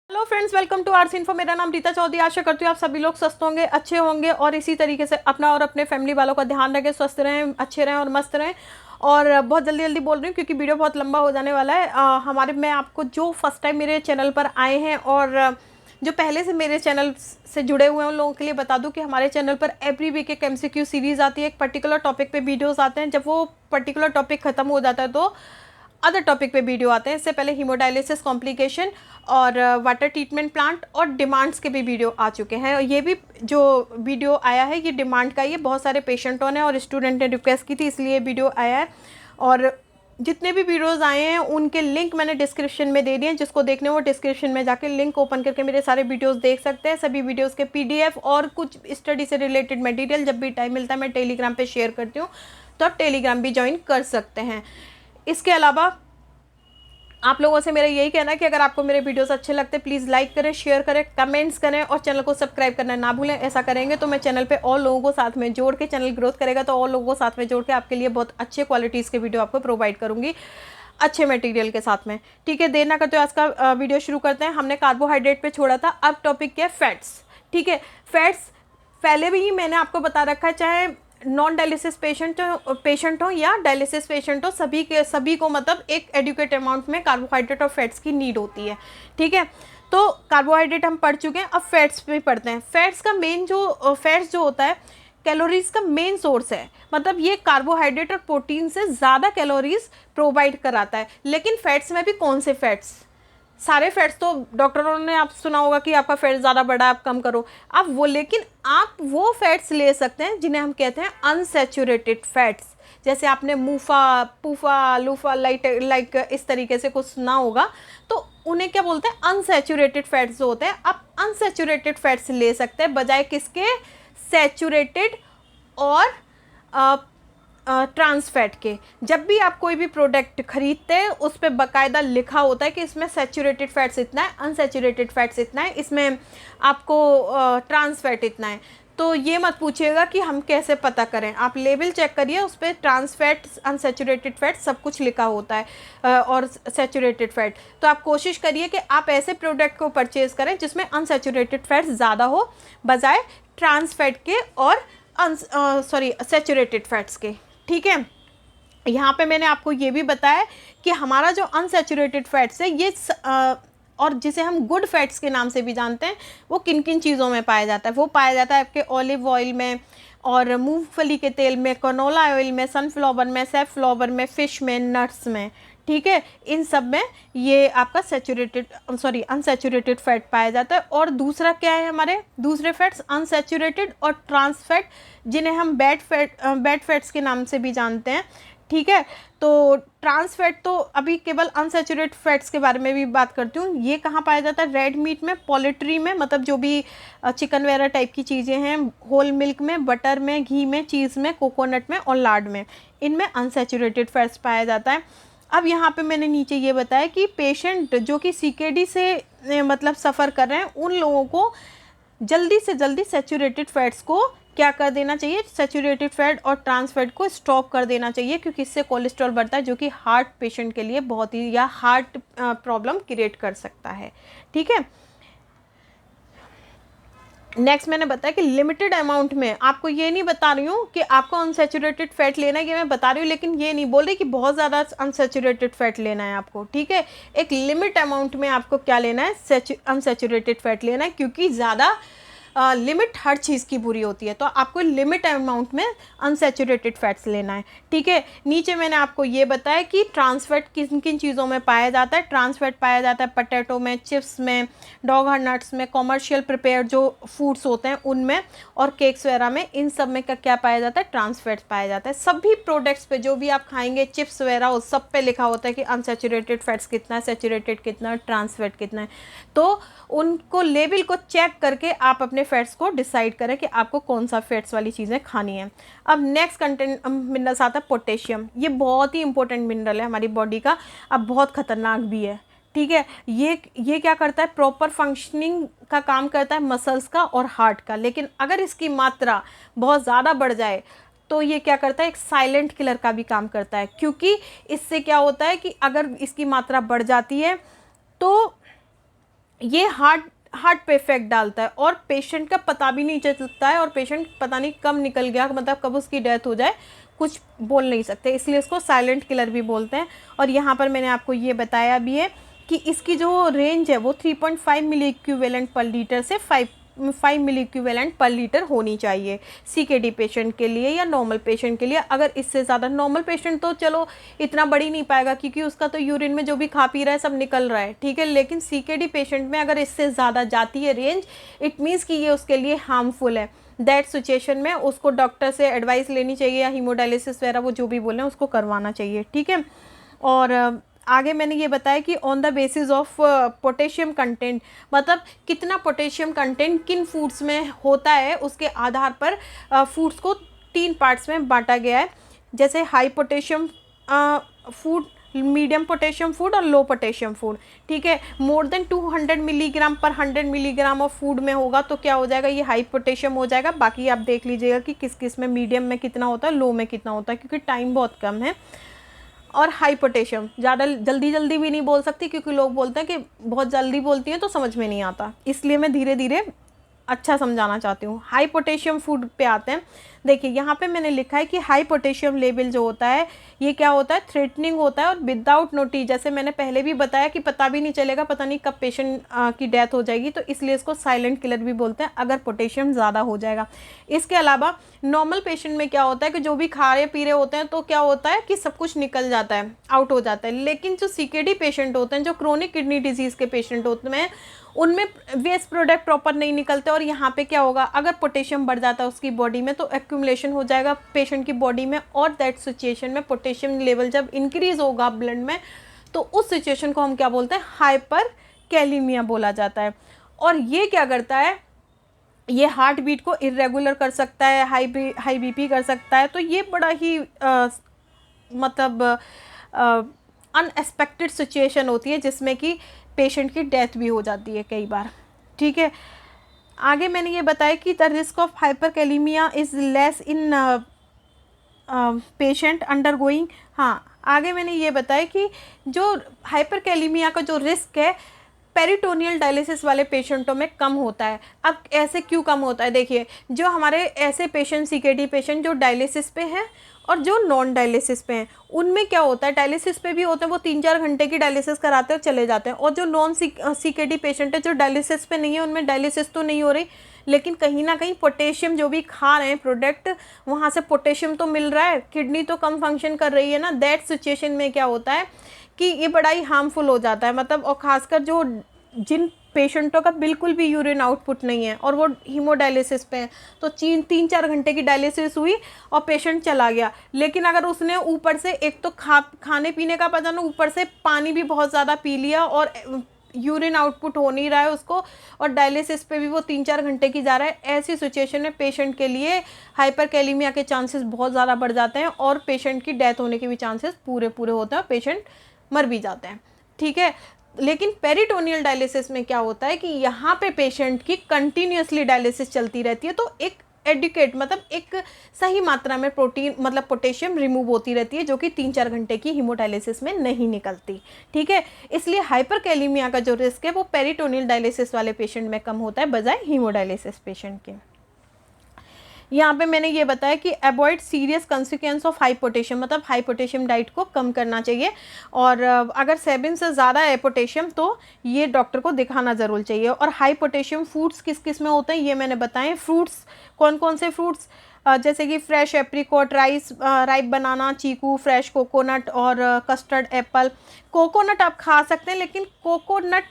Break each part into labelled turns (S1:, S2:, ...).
S1: Hello friends, welcome to arts info. मेरा नाम रीता चौधरी। आशा करती हूँ आप सभी लोग स्वस्थ होंगे, अच्छे होंगे और इसी तरीके से अपना और अपने फैमिली वालों का ध्यान रखें, स्वस्थ रहें, अच्छे रहें और मस्त रहें। और बहुत जल्दी जल्दी बोल रही हूँ क्योंकि वीडियो बहुत लंबा हो जाने वाला है। मैं आपको जो फर्स्ट टाइम मेरे चैनल पर आए हैं और जो पहले से मेरे चैनल से जुड़े हुए हैं उन लोगों के लिए बता दूं कि हमारे चैनल पर एवरी वीक एक एमसीक्यू सीरीज़ आती है। एक पर्टिकुलर टॉपिक पे वीडियोस आते हैं। जब वो पर्टिकुलर टॉपिक ख़त्म हो जाता है तो अदर टॉपिक पे वीडियो आते हैं। इससे पहले हीमोडायलिसिस कॉम्प्लिकेशन और वाटर ट्रीटमेंट प्लांट और डिमांड्स के भी वीडियो आ चुके हैं। और ये भी जो वीडियो आया है ये डिमांड का, ये बहुत सारे पेशेंटों ने और स्टूडेंट ने रिक्वेस्ट की थी, इसलिए वीडियो आया है। और जितने भी वीडियोस आए हैं उनके लिंक मैंने डिस्क्रिप्शन में दे दिए हैं। जिसको देखने वो डिस्क्रिप्शन में जाके लिंक ओपन करके मेरे सारे वीडियोस देख सकते हैं। सभी वीडियोस के पीडीएफ और कुछ स्टडी से रिलेटेड मटेरियल जब भी टाइम मिलता है मैं टेलीग्राम पे शेयर करती हूँ, तो आप टेलीग्राम भी ज्वाइन कर सकते हैं। इसके अलावा आप लोगों से मेरा यही कहना है कि अगर आपको मेरे वीडियोस अच्छे लगते हैं प्लीज़ लाइक करें, शेयर करें, कमेंट्स करें और चैनल को सब्सक्राइब करना ना भूलें। ऐसा करेंगे तो मैं चैनल पे और लोगों को साथ में जोड़ के, चैनल ग्रोथ करेगा तो और लोगों को साथ में जोड़ के आपके लिए बहुत अच्छे क्वालिटीज़ के वीडियो आपको प्रोवाइड करूँगी, अच्छे मटेरियल के साथ में। ठीक है, देर ना करते हुए आज का वीडियो शुरू करते हैं। हमने कार्बोहाइड्रेट पे छोड़ा था, अब टॉपिक क्या है, फैट्स। ठीक है, फैट्स पहले भी मैंने आपको बता रखा है, चाहे नॉन डायलिसिस पेशेंट हो या डायलिसिस पेशेंट हो, सभी को मतलब एक एडुकेट अमाउंट में कार्बोहाइड्रेट और फैट्स की नीड होती है। ठीक है, तो कार्बोहाइड्रेट हम पढ़ चुके हैं, अब फैट्स पे पढ़ते हैं। फैट्स का मेन जो फैट्स जो होता है कैलोरीज का मेन सोर्स है, मतलब ये कार्बोहाइड्रेट और प्रोटीन से ज़्यादा कैलोरीज प्रोवाइड कराता है। लेकिन फैट्स में भी कौन से फैट्स, सारे फैट्स तो डॉक्टरों ने आप सुना होगा कि आपका फैट ज़्यादा बढ़ा है आप कम करो, आप वो, लेकिन आप वो फैट्स ले सकते हैं जिन्हें हम कहते हैं अनसैचुरेटेड फैट्स। जैसे आपने मूफा, पूफा, लूफा, लाइक इस तरीके से कुछ सुना होगा, तो उन्हें क्या बोलते हैं, अनसैचुरेटेड फैट्स जो होते हैं। आप अनसैचुरेटेड फैट्स ले सकते हैं बजाय किसके, सैचुरेटेड और ट्रांस फैट के। जब भी आप कोई भी प्रोडक्ट खरीदते हैं उस पर बाकायदा लिखा होता है कि इसमें सैचुरेटेड फैट्स इतना है, अनसैचुरेटेड फैट्स इतना है, इसमें आपको ट्रांस फैट इतना है। तो ये मत पूछिएगा कि हम कैसे पता करें, आप लेबल चेक करिए, उस पर ट्रांस फैट, अनसैचुरेटेड फैट सब कुछ लिखा होता है और सैचुरेटेड फैट। तो आप कोशिश करिए कि आप ऐसे प्रोडक्ट को परचेज़ करें जिसमें अनसैचुरेटेड फैट्स ज़्यादा हो बजाय ट्रांस फैट के और सैचुरेटेड फैट्स के। ठीक है, यहाँ पे मैंने आपको ये भी बताया कि हमारा जो अनसैचुरेटेड फैट्स है ये और जिसे हम गुड फैट्स के नाम से भी जानते हैं, वो किन किन चीज़ों में पाया जाता है। वो पाया जाता है आपके ऑलिव ऑयल में और मूंगफली के तेल में, कनोला ऑयल में, सनफ्लावर में, सैफफ्लावर में, फ़िश में, नट्स में। ठीक है, इन सब में ये आपका अनसैचुरेटेड फैट पाया जाता है। और दूसरा क्या है, हमारे दूसरे फैट्स अनसैचुरेटेड और ट्रांस फैट, जिन्हें हम बैड फैट्स के नाम से भी जानते हैं। ठीक है, तो ट्रांस फैट तो अभी केवल अनसैचुरेटेड फैट्स के बारे में भी बात करती हूँ। ये कहाँ पाया जाता है, रेड मीट में, पोल्ट्री में, मतलब जो भी चिकन वगैरह टाइप की चीज़ें हैं, होल मिल्क में, बटर में, घी में, चीज़ में, कोकोनट में और लार्ड में, इनमें अनसैचुरेटेड फैट्स पाया जाता है। अब यहाँ पे मैंने नीचे ये बताया कि पेशेंट जो कि सीकेडी से मतलब सफ़र कर रहे हैं उन लोगों को जल्दी से जल्दी सैचुरेटेड फैट्स को क्या कर देना चाहिए, सैचुरेटेड फैट और ट्रांस फैट को स्टॉप कर देना चाहिए, क्योंकि इससे कोलेस्ट्रॉल बढ़ता है जो कि हार्ट पेशेंट के लिए बहुत ही, या हार्ट प्रॉब्लम क्रिएट कर सकता है। ठीक है, नेक्स्ट मैंने बताया कि लिमिटेड अमाउंट में, आपको ये नहीं बता रही हूँ कि आपको अनसैचुरेटेड फैट लेना है, ये मैं बता रही हूँ, लेकिन ये नहीं बोल रही कि बहुत ज़्यादा अनसैचुरेटेड फैट लेना है आपको। ठीक है, एक लिमिट अमाउंट में आपको क्या लेना है, अनसैचुरेटेड फैट लेना है, क्योंकि ज़्यादा लिमिट हर चीज़ की बुरी होती है, तो आपको लिमिट अमाउंट में अनसैचुरेटेड फैट्स लेना है। ठीक है, नीचे मैंने आपको ये बताया कि ट्रांस फैट किन किन चीज़ों में पाया जाता है। ट्रांस फैट पाया जाता है पटेटो में, चिप्स में, डॉग हर नट्स में, कॉमर्शियल प्रिपेयर जो फूड्स होते हैं उनमें, और केक्स वगैरह में, इन सब में क्या पाया जाता है, ट्रांस फैट्स पाया जाता है। सभी प्रोडक्ट्स पे जो भी आप खाएंगे, चिप्स वगैरह, उस सब पे लिखा होता है कि अनसैचुरेटेड फैट्स कितना है, सैचुरेटेड कितना है, ट्रांस फैट कितना है। तो उनको लेवल को चेक करके आप अपने फैट्स को डिसाइड करें कि आपको कौन सा फैट्स वाली चीज़ें खानी है। अब नेक्स्ट कंटेंट मिनरल्स आता है पोटेशियम। ये बहुत ही इंपॉर्टेंट मिनरल है हमारी बॉडी का, अब बहुत ख़तरनाक भी है। ठीक है, ये क्या करता है, प्रॉपर फंक्शनिंग का काम करता है मसल्स का और हार्ट का, लेकिन अगर इसकी मात्रा बहुत ज़्यादा बढ़ जाए तो ये क्या करता है, एक साइलेंट किलर का भी काम करता है। क्योंकि इससे क्या होता है कि अगर इसकी मात्रा बढ़ जाती है तो ये हार्ट पे इफेक्ट डालता है और पेशेंट का पता भी नहीं चलता है, और पेशेंट पता नहीं कब निकल गया, मतलब कब उसकी डेथ हो जाए कुछ बोल नहीं सकते, इसलिए इसको साइलेंट किलर भी बोलते हैं। और यहाँ पर मैंने आपको ये बताया भी है कि इसकी जो रेंज है वो 3.5 मिली इक्विवेलेंट पर लीटर से 5 मिली इक्विवेलेंट पर लीटर होनी चाहिए सीकेडी पेशेंट के लिए या नॉर्मल पेशेंट के लिए। अगर इससे ज़्यादा, नॉर्मल पेशेंट तो चलो इतना बढ़ ही नहीं पाएगा क्योंकि उसका तो यूरिन में जो भी खा पी रहा है सब निकल रहा है, ठीक है, लेकिन सीकेडी पेशेंट में अगर इससे ज़्यादा जाती है रेंज, इट मीन्स कि ये उसके लिए हार्मफुल है। दैट सिचुएशन में उसको डॉक्टर से एडवाइस लेनी चाहिए या हीमोडायलिसिस वगैरह वो जो भी बोले उसको करवाना चाहिए, ठीक है। और आगे मैंने ये बताया कि on the basis of potassium content, मतलब कितना पोटेशियम कंटेंट किन फूड्स में होता है उसके आधार पर फूड्स को 3 पार्ट्स में बांटा गया है, जैसे high potassium food, medium potassium food और लो पोटेशियम फूड, ठीक है। मोर देन 200 मिलीग्राम पर 100 मिलीग्राम ऑफ फूड में होगा तो क्या हो जाएगा, ये हाई पोटेशियम हो जाएगा। बाकी आप देख लीजिएगा कि किस किस में मीडियम में कितना होता है, लो में कितना होता है, क्योंकि टाइम बहुत कम है। और हाई पोटेशियम, ज़्यादा जल्दी जल्दी भी नहीं बोल सकती क्योंकि लोग बोलते हैं कि बहुत जल्दी बोलती हैं तो समझ में नहीं आता, इसलिए मैं धीरे धीरे अच्छा समझाना चाहती हूँ। हाई पोटेशियम फूड पे आते हैं। देखिए यहाँ पे मैंने लिखा है कि हाई पोटेशियम लेवल जो होता है ये क्या होता है, थ्रेटनिंग होता है और विदाउट नोटिस, जैसे मैंने पहले भी बताया कि पता भी नहीं चलेगा, पता नहीं कब पेशेंट की डेथ हो जाएगी, तो इसलिए इसको साइलेंट किलर भी बोलते हैं अगर पोटेशियम ज़्यादा हो जाएगा। इसके अलावा नॉर्मल पेशेंट में क्या होता है कि जो भी खा रहे पी रहे होते हैं तो क्या होता है कि सब कुछ निकल जाता है, आउट हो जाता है, लेकिन जो सीकेडी पेशेंट होते हैं, जो क्रोनिक किडनी डिजीज़ के पेशेंट होते हैं, उनमें वेस्ट प्रोडक्ट प्रॉपर नहीं निकलते। और यहाँ पे क्या होगा, अगर पोटेशियम बढ़ जाता है उसकी बॉडी में तो एक्यूमुलेशन हो जाएगा पेशेंट की बॉडी में, और दैट सिचुएशन में पोटेशियम लेवल जब इंक्रीज होगा ब्लड में तो उस सिचुएशन को हम क्या बोलते हैं, हाइपर कैलीमिया बोला जाता है। और ये क्या करता है, ये हार्ट बीट को इरेगुलर कर सकता है, हाई बीपी कर सकता है। तो ये बड़ा ही मतलब अनएक्सपेक्टेड सिचुएशन होती है जिसमें कि पेशेंट की डेथ भी हो जाती है कई बार, ठीक है। आगे मैंने ये बताया कि the risk of hyperkalaemia is less in patient undergoing. हाँ, आगे मैंने ये बताया कि जो हाइपरकैलेमिया का जो रिस्क है पेरिटोनियल डायलिसिस वाले पेशेंटों में कम होता है। अब ऐसे क्यों कम होता है, देखिए जो हमारे ऐसे पेशेंट सीकेडी पेशेंट जो डायलिसिस पे हैं और जो नॉन डायलिसिस पे हैं, उनमें क्या होता है, डायलिसिस पे भी होते हैं वो 3-4 घंटे की डायलिसिस कराते हैं और चले जाते हैं। और जो नॉन सीकेडी पेशेंट है जो डायलिसिस पे नहीं है, उनमें डायलिसिस तो नहीं हो रही लेकिन कहीं ना कहीं पोटेशियम जो भी खा रहे हैं प्रोडक्ट, वहाँ से पोटेशियम तो मिल रहा है, किडनी तो कम फंक्शन कर रही है ना। दैट सिचुएशन में क्या होता है कि ये बड़ा ही हार्मफुल हो जाता है, मतलब, और ख़ासकर जो जिन पेशेंटों का बिल्कुल भी यूरिन आउटपुट नहीं है और वो हीमोडायलिसिस पे हैं, तो 3-4 घंटे की डायलिसिस हुई और पेशेंट चला गया, लेकिन अगर उसने ऊपर से एक तो खाने पीने का पता ना, ऊपर से पानी भी बहुत ज़्यादा पी लिया और यूरिन आउटपुट हो नहीं रहा है उसको, और डायलिसिस पे भी वो 3-4 घंटे की जा रहा है, ऐसी सिचुएशन में पेशेंट के लिए हाइपरकैलेमिया के चांसेस बहुत ज़्यादा बढ़ जाते हैं और पेशेंट की डेथ होने के भी चांसेस पूरे होते हैं और पेशेंट मर भी जाते हैं, ठीक है। लेकिन पेरिटोनियल डायलिसिस में क्या होता है कि यहाँ पे पेशेंट की कंटिन्यूसली डायलिसिस चलती रहती है, तो एक एडिकेट मतलब एक सही मात्रा में प्रोटीन मतलब पोटेशियम रिमूव होती रहती है, जो कि 3-4 घंटे की हीमोडायलिसिस में नहीं निकलती, ठीक है। इसलिए हाइपरकैलेमिया का जो रिस्क है वो पेरिटोनियल डायलिसिस वाले पेशेंट में कम होता है बजाय हीमोडायलिसिस पेशेंट के। यहाँ पे मैंने ये बताया कि avoid serious consequence of high potassium, मतलब हाई पोटेशियम डाइट को कम करना चाहिए, और अगर 7 से ज़्यादा है पोटेशियम तो ये डॉक्टर को दिखाना ज़रूर चाहिए। और हाई पोटेशियम फ्रूट्स किस किस में होते हैं ये मैंने बताएं। फ्रूट्स कौन कौन से फ्रूट्स, जैसे कि फ्रेश एप्रिकॉट, राइप बनाना, चीकू, फ्रेश कोकोनट और कस्टर्ड एप्पल। कोकोनट आप खा सकते हैं, लेकिन कोकोनट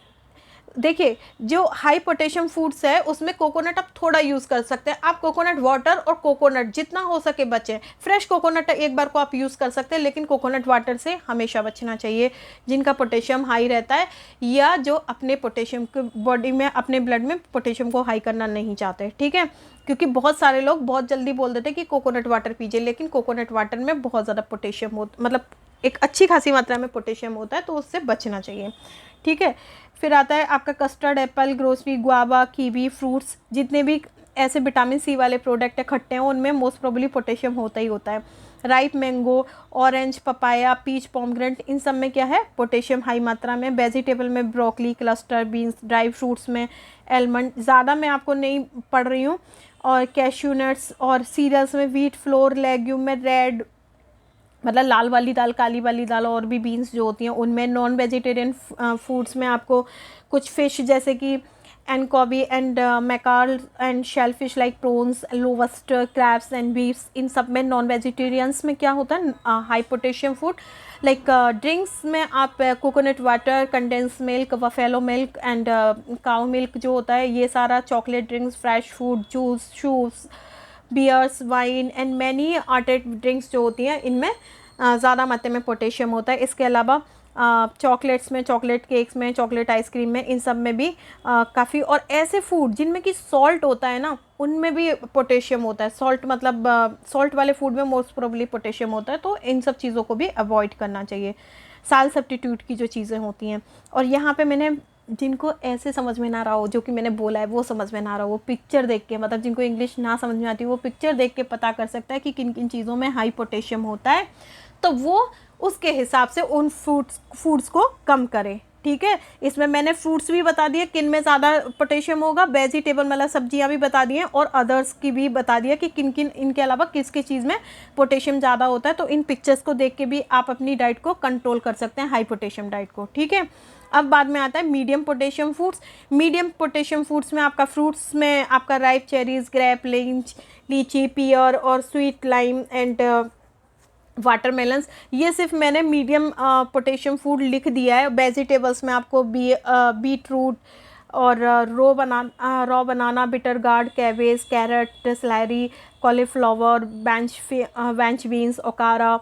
S1: देखिए जो हाई पोटेशियम फूड्स है उसमें कोकोनट आप थोड़ा यूज़ कर सकते हैं। आप कोकोनट वाटर और कोकोनट जितना हो सके बचें। फ्रेश कोकोनट एक बार को आप यूज़ कर सकते हैं, लेकिन कोकोनट वाटर से हमेशा बचना चाहिए जिनका पोटेशियम हाई रहता है या जो अपने पोटेशियम के बॉडी में अपने ब्लड में पोटेशियम को हाई करना नहीं चाहते, ठीक है। क्योंकि बहुत सारे लोग बहुत जल्दी बोल देते हैं कि कोकोनट वाटर पीजिए, लेकिन कोकोनट वाटर में बहुत ज़्यादा पोटेशियम हो, मतलब एक अच्छी खासी मात्रा में पोटेशियम होता है, तो उससे बचना चाहिए, ठीक है। फिर आता है आपका custard Apple, grocery, guava, kiwi, fruits, जितने भी ऐसे विटामिन सी वाले प्रोडक्ट है खट्टे हैं उनमें मोस्ट प्रोबेबली पोटेशियम होता ही होता है। Ripe mango, orange, papaya, peach, pomegranate, इन सब में क्या है, पोटेशियम हाई मात्रा में। वेजिटेबल में broccoli, cluster beans, dry fruits में एलमंड, ज़्यादा मैं आपको नहीं पढ़ रही हूँ। और कैश्यू नट्स, और सीरियल्स में व्हीट फ्लोर, लेग्यूम में रेड मतलब लाल वाली दाल, काली वाली दाल, और भी बीन्स जो होती हैं उनमें। नॉन वेजिटेरियन फूड्स में आपको कुछ फ़िश जैसे कि एनकोबी and mackerel and shellfish like prawns, lobster, crabs and beefs, इन सब में। नॉन वेजिटेरियंस में क्या होता है, high potassium food like drinks में आप coconut water, condensed milk, buffalo milk and cow milk जो होता है, ये सारा, chocolate drinks, fresh food, juice, शूस, beers, wine and many aerated drinks जो होती हैं, इनमें ज़्यादा मात्रा में पोटेशियम होता है। इसके अलावा चॉकलेट्स में, चॉकलेट केक्स में, चॉकलेट आइसक्रीम में, इन सब में भी काफ़ी। और ऐसे फूड जिनमें कि सॉल्ट होता है ना, उनमें भी पोटेशियम होता है। सॉल्ट मतलब सॉल्ट वाले फूड में मोस्ट प्रोबेबली पोटेशियम होता है, तो इन सब चीज़ों को भी अवॉइड करना चाहिए, साल सब्स्टिट्यूट की जो चीज़ें होती हैं। और यहाँ पे मैंने, जिनको ऐसे समझ में ना रहा हो जो कि मैंने बोला है, वो समझ में ना रहा हो, वो पिक्चर देख के, मतलब जिनको इंग्लिश ना समझ में आती वो पिक्चर देख के पता कर सकता है कि किन किन चीज़ों में हाई पोटेशियम होता है, तो वो उसके हिसाब से उन फूड्स को कम करें। ठीक है, इसमें मैंने फ्रूट्स भी बता दिए किन में ज़्यादा पोटेशियम होगा, वेजिटेबल मतलब सब्जियां भी बता दी हैं, और अदर्स की भी बता दिया कि किन किन, इनके अलावा किस किस चीज़ में पोटेशियम ज़्यादा होता है। तो इन पिक्चर्स को देख के भी आप अपनी डाइट को कंट्रोल कर सकते हैं, हाई पोटेशियम डाइट को। ठीक है, अब बाद में आता है medium potassium foods. Medium potassium foods में आपका फ्रूट्स में आपका राइप चेरीज, ग्रेप, लीची, पियर और स्वीट लाइम एंड वाटरमेलन्स, ये सिर्फ मैंने मीडियम पोटेशियम फूड लिख दिया है। वेजिटेबल्स में आपको बीट रूट और raw banana, bitter gourd, cabbage, carrot, celery, cauliflower, French beans, okra,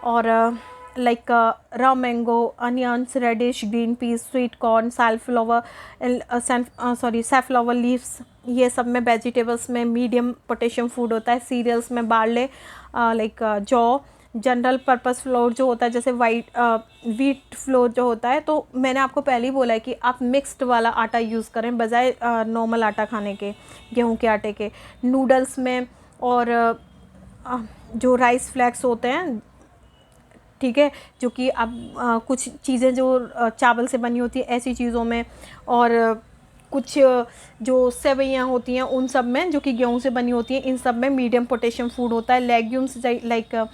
S1: और like raw mango, onions, radish, green peas, sweet corn, safflower leaves, ये सब में वेजिटेबल्स में मीडियम पोटेशियम फूड होता है। सीरियल्स में बार्ले, लाइक जौ, जनरल पर्पस फ्लोर जो होता है, जैसे व्हीट फ्लोर जो होता है, तो मैंने आपको पहले ही बोला है कि आप मिक्स्ड वाला आटा यूज़ करें बजाय नॉर्मल आटा खाने के, गेहूं के आटे के। नूडल्स में, और जो राइस फ्लैक्स होते हैं, ठीक है, जो कि अब कुछ चीज़ें जो चावल से बनी होती है ऐसी चीज़ों में, और कुछ जो सेवइयाँ होती हैं उन सब में, जो कि गेहूं से बनी होती हैं, इन सब में मीडियम पोटेशियम फूड होता है। लेग्यूम्स लाइक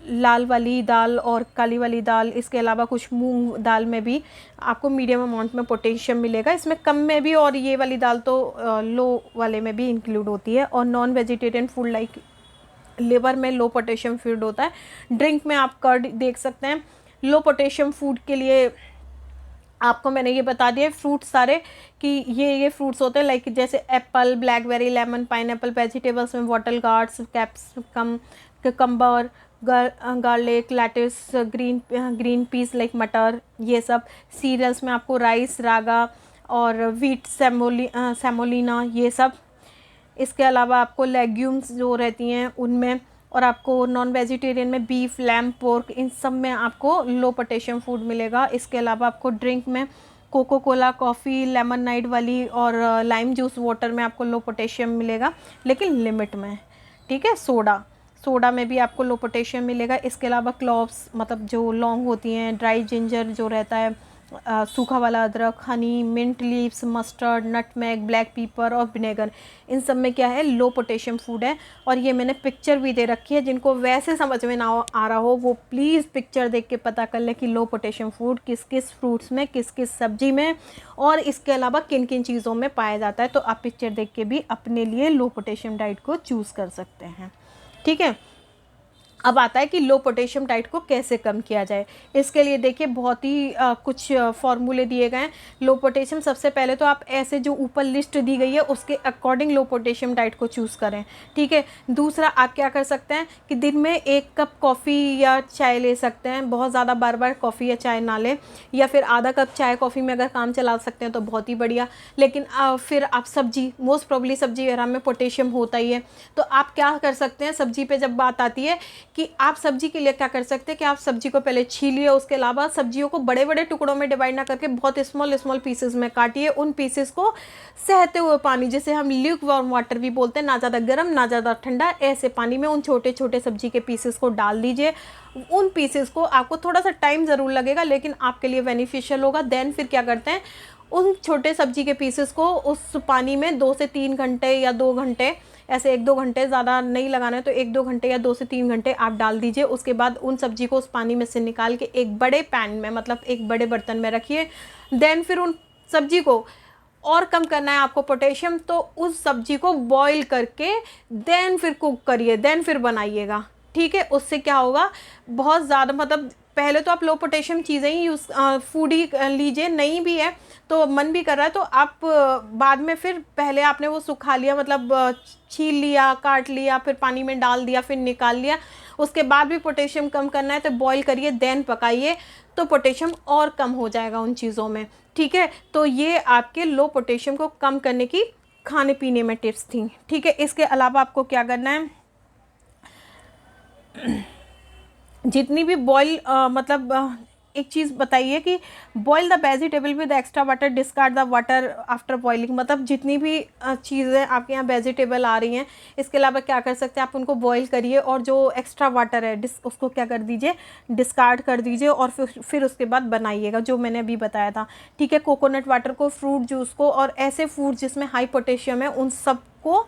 S1: लाल वाली दाल और काली वाली दाल, इसके अलावा कुछ मूंग दाल में भी आपको मीडियम अमाउंट में पोटेशियम मिलेगा, इसमें कम में भी, और ये वाली दाल तो लो वाले में भी इंक्लूड होती है। और non vegetarian food like liver में लो पोटेशियम फूड होता है। ड्रिंक में आप कर्ड देख सकते हैं। लो पोटेशियम फूड के लिए आपको मैंने ये बता दिया फ्रूट सारे कि ये फ्रूट्स होते हैं, लाइक जैसे apple, blackberry, lemon, pineapple. Vegetables में bottle gourds, capsicum, cucumber, garlic, lettuce, green peas like मटर, ये सब। सीरियल्स में आपको राइस, रागा और व्हीट, सेमोलिना, ये सब। इसके अलावा आपको लेग्यूम्स जो रहती हैं उनमें, और आपको नॉन वेजिटेरियन में बीफ, लैम्ब, पोर्क, इन सब में आपको लो पोटेशियम फूड मिलेगा। इसके अलावा आपको ड्रिंक में coca cola, coffee, lemonade वाली और लाइम जूस वाटर में आपको लो पोटेशियम मिलेगा, लेकिन लिमिट में। ठीक है, सोडा में भी आपको लो पोटेशियम मिलेगा। इसके अलावा क्लोव्स मतलब जो लौंग होती हैं, ड्राई जिंजर जो रहता है, सूखा वाला अदरक, honey, mint leaves, mustard, nutmeg, black pepper और विनेगर, इन सब में क्या है, लो पोटेशियम फूड है। और ये मैंने पिक्चर भी दे रखी है, जिनको वैसे समझ में ना आ रहा हो वो प्लीज़ पिक्चर देख के पता कर ले कि लो पोटेशियम फूड किस किस फ्रूट्स में, किस किस सब्जी में, और इसके अलावा किन किन चीज़ों में पाया जाता है। तो आप पिक्चर देख के भी अपने लिए लो पोटेशियम डाइट को चूज़ कर सकते हैं। ठीक है, अब आता है कि लो पोटेशियम डाइट को कैसे कम किया जाए। इसके लिए देखिए बहुत ही कुछ फॉर्मूले दिए गए हैं। लो पोटेशियम, सबसे पहले तो आप ऐसे जो ऊपर लिस्ट दी गई है उसके अकॉर्डिंग लो पोटेशियम डाइट को चूज़ करें। ठीक है, दूसरा आप क्या कर सकते हैं कि दिन में 1 कप कॉफ़ी या चाय ले सकते हैं, बहुत ज़्यादा बार बार कॉफ़ी या चाय ना लें, या फिर आधा कप चाय कॉफ़ी में अगर काम चला सकते हैं तो बहुत ही बढ़िया। लेकिन फिर आप सब्जी, मोस्ट प्रोबेबली सब्जी वगैरह में पोटेशियम होता ही है, तो आप क्या कर सकते हैं, सब्जी पे जब बात आती है कि आप सब्जी के लिए क्या कर सकते हैं कि आप सब्जी को पहले छीलिए, उसके अलावा सब्जियों को बड़े बड़े टुकड़ों में डिवाइड ना करके बहुत स्मॉल स्मॉल पीसेस में काटिए। उन पीसेस को सहते हुए पानी, जिसे हम ल्यूक वार्म वाटर भी बोलते हैं, ना ज़्यादा गर्म ना ज़्यादा ठंडा, ऐसे पानी में उन छोटे छोटे सब्जी के पीसेस को डाल दीजिए। उन पीसेस को आपको थोड़ा सा टाइम ज़रूर लगेगा लेकिन आपके लिए बेनिफिशियल होगा। देन फिर क्या करते हैं, उन छोटे सब्जी के पीसेस को उस पानी में 2 से 3 घंटे या 2 घंटे, ऐसे 1-2 घंटे, ज़्यादा नहीं लगाना है तो 1-2 घंटे या 2 से 3 घंटे आप डाल दीजिए। उसके बाद उन सब्जी को उस पानी में से निकाल के एक बड़े पैन में, मतलब एक बड़े बर्तन में रखिए। देन फिर उन सब्जी को और कम करना है आपको पोटेशियम, तो उस सब्जी को बॉईल करके देन फिर कुक करिए, देन फिर बनाइएगा। ठीक है, उससे क्या होगा, बहुत ज़्यादा, मतलब पहले तो आप लो पोटेशियम चीज़ें ही फूड ही लीजिए, नहीं भी है तो मन भी कर रहा है तो आप बाद में, फिर पहले आपने वो सुखा लिया, मतलब छील लिया, काट लिया, फिर पानी में डाल दिया, फिर निकाल लिया, उसके बाद भी पोटेशियम कम करना है तो बॉईल करिए, देन पकाइए, तो पोटेशियम और कम हो जाएगा उन चीज़ों में। ठीक है, तो ये आपके लो पोटेशियम को कम करने की खाने पीने में टिप्स थी। ठीक है, इसके अलावा आपको क्या करना है, जितनी भी बॉईल मतलब एक चीज़ बताइए कि boil the vegetable with extra water, discard the water after boiling. मतलब जितनी भी चीज़ें आपके यहाँ वेजिटेबल आ रही हैं, इसके अलावा क्या कर सकते हैं, आप उनको बॉईल करिए और जो एक्स्ट्रा वाटर है उसको क्या कर दीजिए, डिस्कार्ड कर दीजिए और फिर उसके बाद बनाइएगा जो मैंने अभी बताया था। ठीक है, कोकोनट वाटर को, फ्रूट जूस को और ऐसे फूड जिसमें हाई पोटेशियम है उन सब को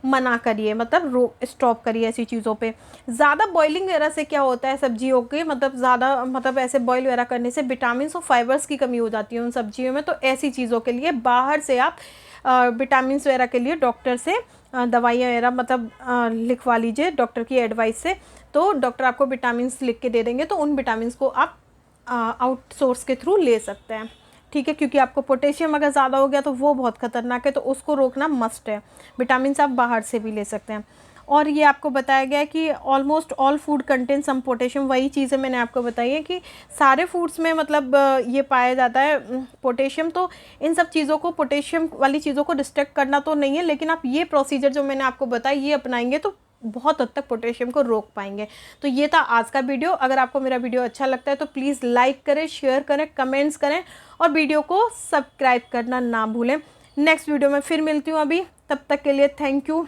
S1: मना करिए, मतलब स्टॉप करिए ऐसी चीज़ों पे। ज़्यादा बॉइलिंग वगैरह से क्या होता है सब्जियों के, मतलब ज़्यादा, मतलब ऐसे बॉईल वगैरह करने से विटामिन और फाइबर्स की कमी हो जाती है उन सब्जियों में। तो ऐसी चीज़ों के लिए बाहर से आप विटामिन वगैरह के लिए डॉक्टर से दवाइयाँ वगैरह मतलब लिखवा लीजिए डॉक्टर की एडवाइस से, तो डॉक्टर आपको विटामिन लिख के दे देंगे, तो उन विटामिन को आप आउटसोर्स के थ्रू ले सकते हैं। ठीक है, क्योंकि आपको पोटेशियम अगर ज़्यादा हो गया तो वो बहुत ख़तरनाक है, तो उसको रोकना मस्ट है। विटामिन आप बाहर से भी ले सकते हैं। और ये आपको बताया गया है कि almost all food contain some potassium, वही चीज़ें मैंने आपको बताई है कि सारे फूड्स में मतलब ये पाया जाता है पोटेशियम। तो इन सब चीज़ों को, पोटेशियम वाली चीज़ों को रिस्ट्रिक्ट करना तो नहीं है, लेकिन आप ये प्रोसीजर जो मैंने आपको बताया ये अपनाएंगे तो बहुत हद तक पोटेशियम को रोक पाएंगे। तो ये था आज का वीडियो। अगर आपको मेरा वीडियो अच्छा लगता है तो प्लीज़ लाइक करें, शेयर करें, कमेंट्स करें और वीडियो को सब्सक्राइब करना ना भूलें। नेक्स्ट वीडियो में फिर मिलती हूँ अभी, तब तक के लिए थैंक यू।